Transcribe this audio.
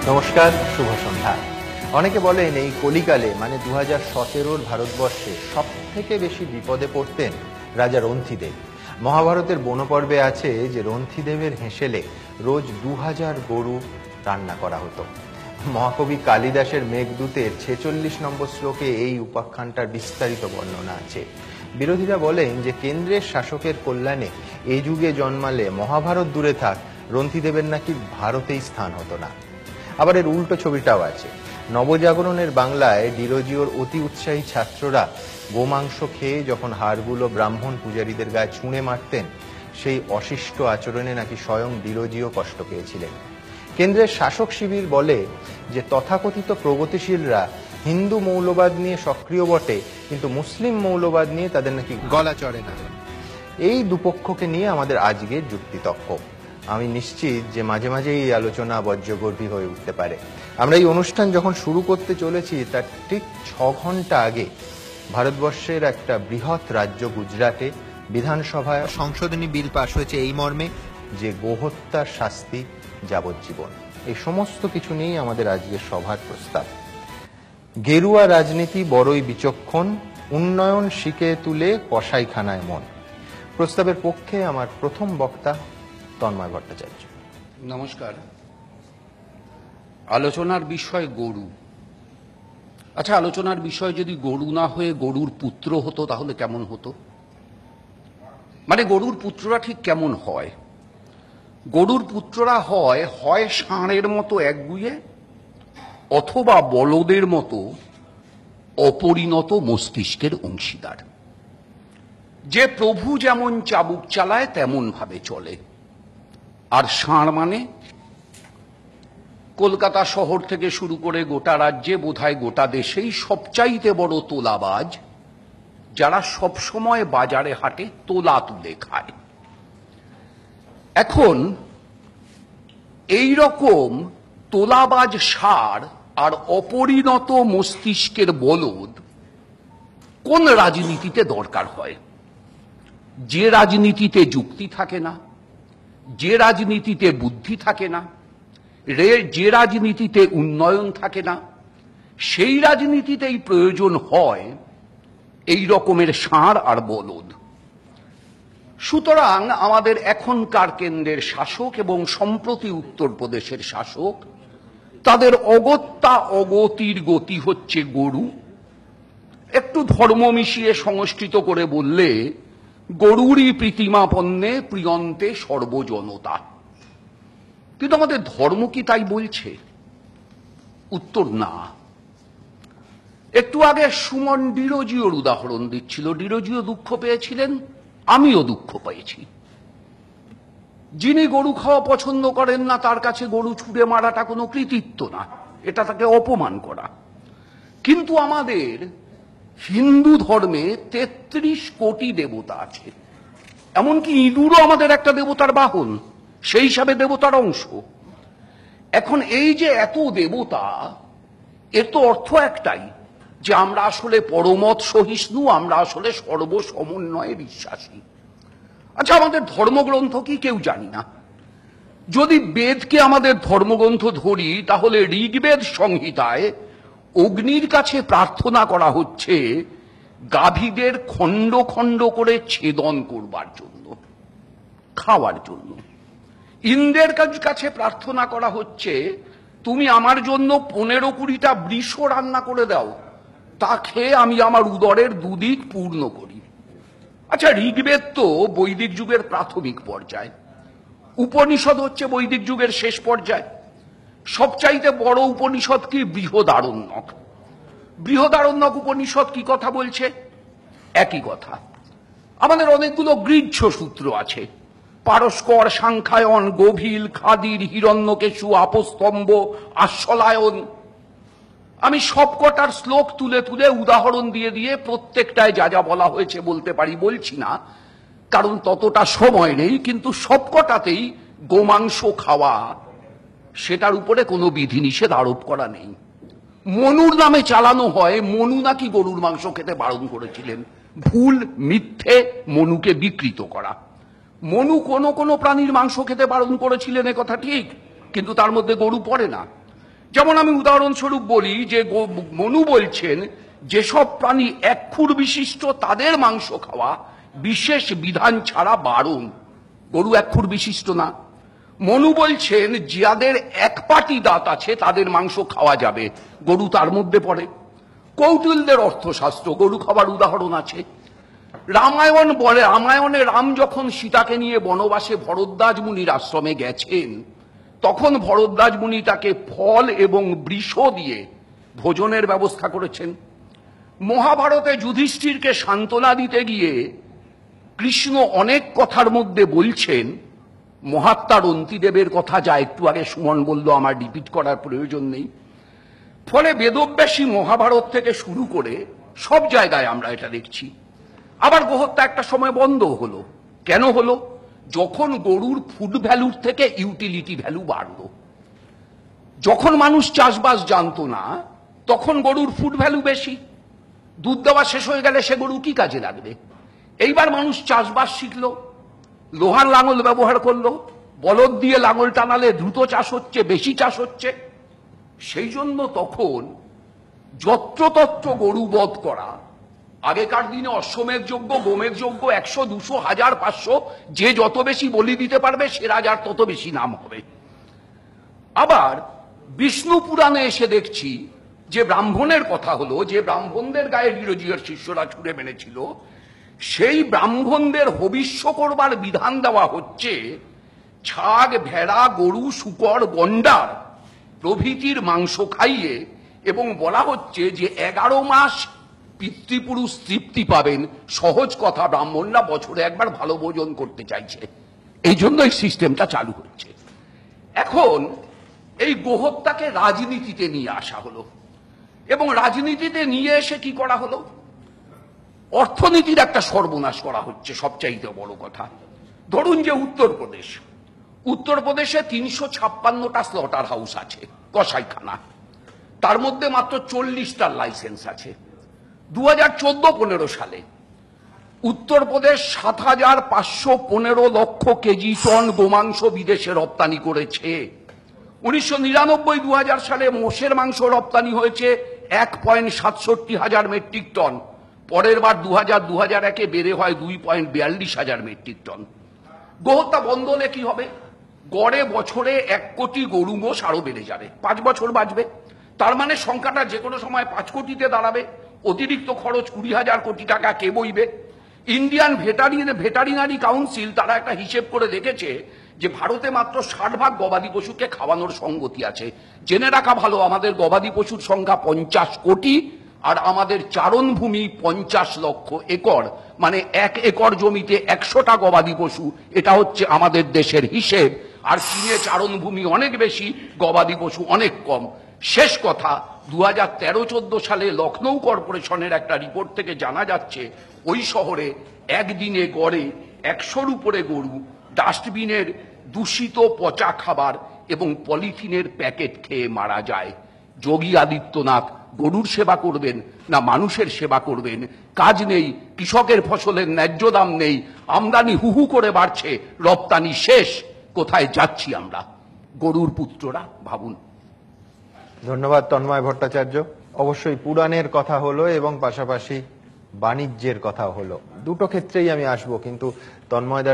নমস্কার, শুভ সন্ধ্যা। অনেকে বলেন এই কলিকালে মানে 2017 ভারতবর্ষে সব থেকে বেশি বিপদে পড়তেন রাজা রন্থিদেব। মহাভারতের বনপর্বে আছে যে রন্থিদেবের হেঁসেলে রোজ 2000 গরু রান্না করা হতো। মহাকবি কালিদাসের মেঘদূতের 46 নম্বর শ্লোকে এই উপাখ্যানটার বিস্তারিত বর্ণনা আছে। বিরোধীরা বলেন যে কেন্দ্রের শাসকের কল্যাণে এই যুগে জন্মালে মহাভারত দূরে থাক, রন্থিদেবের নাকি ভারতেই স্থান হতো না। আবার এর উল্টো ছবিটাও আছে। নবজাগরণের বাংলায় ডিরোজিওর অতি উৎসাহী ছাত্ররা গোমাংস খেয়ে যখন হাড়গুলো ব্রাহ্মণ পূজারীদের গায়ে ছুঁড়ে মারতেন, সেই অশিষ্ট আচরণে নাকি স্বয়ং ডিরোজিও কষ্ট পেয়েছিলেন। কেন্দ্রের শাসক শিবির বলে যে তথাকথিত প্রগতিশীলরা হিন্দু মৌলবাদ নিয়ে সক্রিয় বটে, কিন্তু মুসলিম মৌলবাদ নিয়ে তাদের নাকি গলা চড়ে না। এই দুপক্ষকে নিয়ে আমাদের আজকের যুক্তিতর্ক। আমি নিশ্চিত যে মাঝে মাঝে এই আলোচনা বজ্রগর্ভী হয়ে উঠতে পারে। আমরা এই অনুষ্ঠান যখন শুরু করতে চলেছি তার ঠিক 6 ঘন্টা আগে ভারতবর্ষের একটা বৃহৎ রাজ্য গুজরাটে বিধানসভায় সংশোধনী বিল পাশ হয়েছে এই মর্মে যে গোহত্যার শাস্তি যাবজ্জীবন। এই সমস্ত কিছু নিয়েই আমাদের আজকের সভার প্রস্তাব। গেরুয়া রাজনীতি বড়ই বিচক্ষণ, উন্নয়ন শিখে তুলে কসাইখানায় মন। প্রস্তাবের পক্ষে আমার প্রথম বক্তা তন্ময় ভট্টাচার্য। নমস্কার। আলোচনার বিষয় গরু। আচ্ছা, আলোচনার বিষয় যদি গরু না হয়ে গরুর পুত্র হতো তাহলে কেমন হতো? মানে গরুর পুত্ররা ঠিক কেমন হয়? গরুর পুত্ররা হয় ষাঁড়ের মতো একগুঁয়ে, অথবা বলদের মতো অপরিণত মস্তিষ্কের অংশীদার, যে প্রভু যেমন চাবুক চালায় তেমন ভাবে চলে। আর ষাঁড় মানে কলকাতা শহর থেকে শুরু করে গোটা রাজ্যে, বোধহয় গোটা দেশেই সবচাইতে বড় তোলাবাজ, যারা সবসময় বাজারে হাটে তোলা তুলে খায়। এখন এই রকম তোলাবাজ ষাঁড় আর অপরিণত মস্তিষ্কের বলদ কোন রাজনীতিতে দরকার হয়? যে রাজনীতিতে যুক্তি থাকে না, যে রাজনীতিতে বুদ্ধি থাকে না, যে রাজনীতিতে উন্নয়ন থাকে না, সেই রাজনীতিতেই প্রয়োজন হয় এই রকমের ষাঁড় আর বলদ। সুতরাং আমাদের এখনকার কেন্দ্রের শাসক এবং সম্প্রতি উত্তরপ্রদেশের শাসক, তাদের অগত্যা অগতির গতি হচ্ছে গরু। একটু ধর্ম মিশিয়ে সংস্কৃত করে বললে গরুরই প্রীতিমাপন্নে প্রিয়ন্তে সর্বজনতা। কিন্তু আমাদের ধর্ম কি তাই বলছে? উত্তর না। একটু আগে সুমন ডিরোজিওর উদাহরণ দিচ্ছিল। ডিরোজিও দুঃখ পেয়েছিলেন, আমিও দুঃখ পেয়েছি। যিনি গরু খাওয়া পছন্দ করেন না তার কাছে গরু ছুঁড়ে মারাটা কোনো কৃতিত্ব না, এটা তাকে অপমান করা। কিন্তু আমাদের হিন্দু ধর্মে 33 কোটি দেবতা আছে, এমনকি ইঁদুরও আমাদের একটা দেবতার বাহন, সেই হিসাবে দেবতার অংশ। এখন এই যে এত দেবতা, এর তো অর্থ একটাই, যে আমরা আসলে পরমত সহিষ্ণু, আমরা আসলে সর্বসমন্বয়ে বিশ্বাসী। আচ্ছা, আমাদের ধর্মগ্রন্থ কি কেউ জানি না? যদি বেদকে আমাদের ধর্মগ্রন্থ ধরি, তাহলে ঋগ্বেদ সংহিতায় অগ্নির কাছে প্রার্থনা করা হচ্ছে গাভীদের খণ্ড খণ্ড করে ছেদন করবার জন্য, খাওয়ার জন্য। ইন্দ্রের কাছে প্রার্থনা করা হচ্ছে তুমি আমার জন্য 15-20টা বৃষ রান্না করে দাও, তা খেয়ে আমি আমার উদরের দুদিক পূর্ণ করি। আচ্ছা, ঋগ্বেদ তো বৈদিক যুগের প্রাথমিক পর্যায়, উপনিষদ হচ্ছে বৈদিক যুগের শেষ পর্যায়। সবচাইতে বড় উপনিষদ কি? বৃহদারণ্যক। বৃহদারণ্যক উপনিষদ কি কথা বলছে? একই কথা। আমাদের অনেকগুলো গৃহ্য সূত্র আছে, পারস্কর, সাংখ্যায়ন, গভীল, খাদির, হিরণ্যকেশু, আপস্তম্ভ, আশ্বলায়ন। আমি সবকটার শ্লোক তুলে তুলে উদাহরণ দিয়ে দিয়ে প্রত্যেকটায় যা যা বলা হয়েছে বলতে পারি, বলছি না কারণ ততটা সময় নেই। কিন্তু সবকটাতেই গোমাংস খাওয়া, সেটার উপরে কোনো বিধিনিষেধ আরোপ করা নেই। মনুর নামে চালানো হয়, মনু নাকি গরুর মাংস খেতে বারণ করেছিলেন। ভুল, মিথ্যে, মনুকে বিকৃত করা। মনু কোনো কোনো প্রাণীর মাংস খেতে বারণ করেছিলেন, এ কথা ঠিক, কিন্তু তার মধ্যে গরু পড়ে না। যেমন আমি উদাহরণস্বরূপ বলি যে মনু বলছেন যেসব প্রাণী এক খুর বিশিষ্ট তাদের মাংস খাওয়া বিশেষ বিধান ছাড়া বারণ। গরু এক খুর বিশিষ্ট না। মনু বলছেন যাদের এক পাটি দাঁত আছে তাদের মাংস খাওয়া যাবে, গরু তার মধ্যে পড়ে। কৌটিল্যের অর্থশাস্ত্র, গরু খাবার উদাহরণ আছে। রামায়ণ বলে, রামায়ণে রাম যখন সীতাকে নিয়ে বনবাসে ভরদ্বাজ মুনির আশ্রমে গেছেন, তখন ভরদ্বাজ মুনি তাকে ফল এবং বৃষ দিয়ে ভোজনের ব্যবস্থা করেছেন। মহাভারতে যুধিষ্ঠিরকে সান্ত্বনা দিতে গিয়ে কৃষ্ণ অনেক কথার মধ্যে বলছেন, মহাত্মা রন্তিদেবের কথা যা একটু আগে সুমন বলল, আমার রিপিট করার প্রয়োজন নেই। ফলে বেদব্যাসী মহাভারত থেকে শুরু করে সব জায়গায় আমরা এটা দেখছি। আবার গোহত্যা একটা সময় বন্ধ হলো। কেন হলো? যখন গরুর ফুড ভ্যালুর থেকে ইউটিলিটি ভ্যালু বাড়লো। যখন মানুষ চাষবাস জানতো না, তখন গরুর ফুড ভ্যালু বেশি। দুধ দেওয়া শেষ হয়ে গেলে সে গরু কি কাজে লাগবে? এইবার মানুষ চাষবাস শিখলো, লোহার লাঙল ব্যবহার করলো, বলদ দিয়ে লাঙল টানালে দ্রুত চাষ হচ্ছে, বেশি চাষ হচ্ছে। সেই জন্য তখন যত্রতত্র গরু বধ করা, আগেকার দিনে অশ্বমেধ যজ্ঞ, গোমেধ যজ্ঞ 100, 200, 1000, 500, যে যত বেশি বলি দিতে পারবে সে রাজার তত বেশি নাম হবে। আবার বিষ্ণু পুরাণে এসে দেখছি যে ব্রাহ্মণের কথা হলো, যে ব্রাহ্মণদের গায়ে ডিরোজিওর শিষ্যরা ছুঁড়ে মেরেছিল, সেই ব্রাহ্মণদের হবিষ্য করবার বিধান দেওয়া হচ্ছে ছাগ, ভেড়া, গরু, শূকর, গন্ডার প্রভৃতির মাংস খাইয়ে, এবং বলা হচ্ছে যে 11 মাস পিতৃপুরুষ তৃপ্তি পাবেন। সহজ কথা, ব্রাহ্মণরা বছরে একবার ভালো ভোজন করতে চাইছে, এই জন্য এই সিস্টেমটা চালু হচ্ছে। এখন এই গোহত্যাকে রাজনীতিতে নিয়ে আসা হলো, এবং রাজনীতিতে নিয়ে এসে কি করা হলো? অর্থনীতির একটা সর্বনাশ করা হচ্ছে। সবচাইতে বড় কথা, ধরুন যে উত্তরপ্রদেশে 356টা স্লটার হাউস আছে, কসাইখানা। তার মধ্যে মাত্র 40টার লাইসেন্স আছে। 2014-15 সালে উত্তরপ্রদেশ 7,515 লক্ষ কেজি টন গোমাংস বিদেশে রপ্তানি করেছে। 1999-2000 সালে মোষের মাংস রপ্তানি হয়েছে 1.67 হাজার মেট্রিক টন। পরের বার 2000-2001 বেড়ে হয় 2.42 হাজার মেট্রিক টন। গোহত্যা বন্ধ হলে কি হবে? গড়ে বছরে 1 কোটি গরু মোষ আরো বেড়ে যাবে, 5 বছর বাঁচবে। তার মানে সংখ্যাটা যে কোনো সময় 5 কোটিতে দাঁড়াবে। অতিরিক্ত খরচ 20,000 কোটি টাকা কে বইবে? ইন্ডিয়ান ভেটারিনারি কাউন্সিল তারা একটা হিসেব করে দেখেছে যে ভারতে মাত্র 60% গবাদি পশুকে খাওয়ানোর সঙ্গতি আছে। জেনে রাখা ভালো, আমাদের গবাদি পশুর সংখ্যা 50 কোটি, আর আমাদের চারণভূমি 50 লক্ষ একর, মানে 1 একর জমিতে 100টা গবাদি পশু। এটা হচ্ছে আমাদের দেশের হিসেব। আর চীনে চারণভূমি অনেক বেশি, গবাদি পশু অনেক কম। শেষ কথা, 2013-14 সালে লখনৌ কর্পোরেশনের একটা রিপোর্ট থেকে জানা যাচ্ছে ওই শহরে একদিনে গড়ে 100-র উপরে গরু ডাস্টবিনের দূষিত পচা খাবার এবং পলিথিনের প্যাকেট খেয়ে মারা যায়। যোগী আদিত্যনাথ গরুর সেবা করবেন না মানুষের সেবা করবেন? কাজ নেই, কৃষকের ফসলের ন্যায্য দাম নেই, আমদানি হুহু করে বাড়ছে, রপ্তানি শেষ। কোথায় যাচ্ছি আমরা? গরুর পুত্ররা, ভাবুন। ধন্যবাদ তন্ময় ভট্টাচার্য। অবশ্যই পুরাণের কথা হলো এবং পাশাপাশি বাণিজ্যের কথা হলো, দুটো ক্ষেত্রেই আমি আসবো, কিন্তু তন্ময়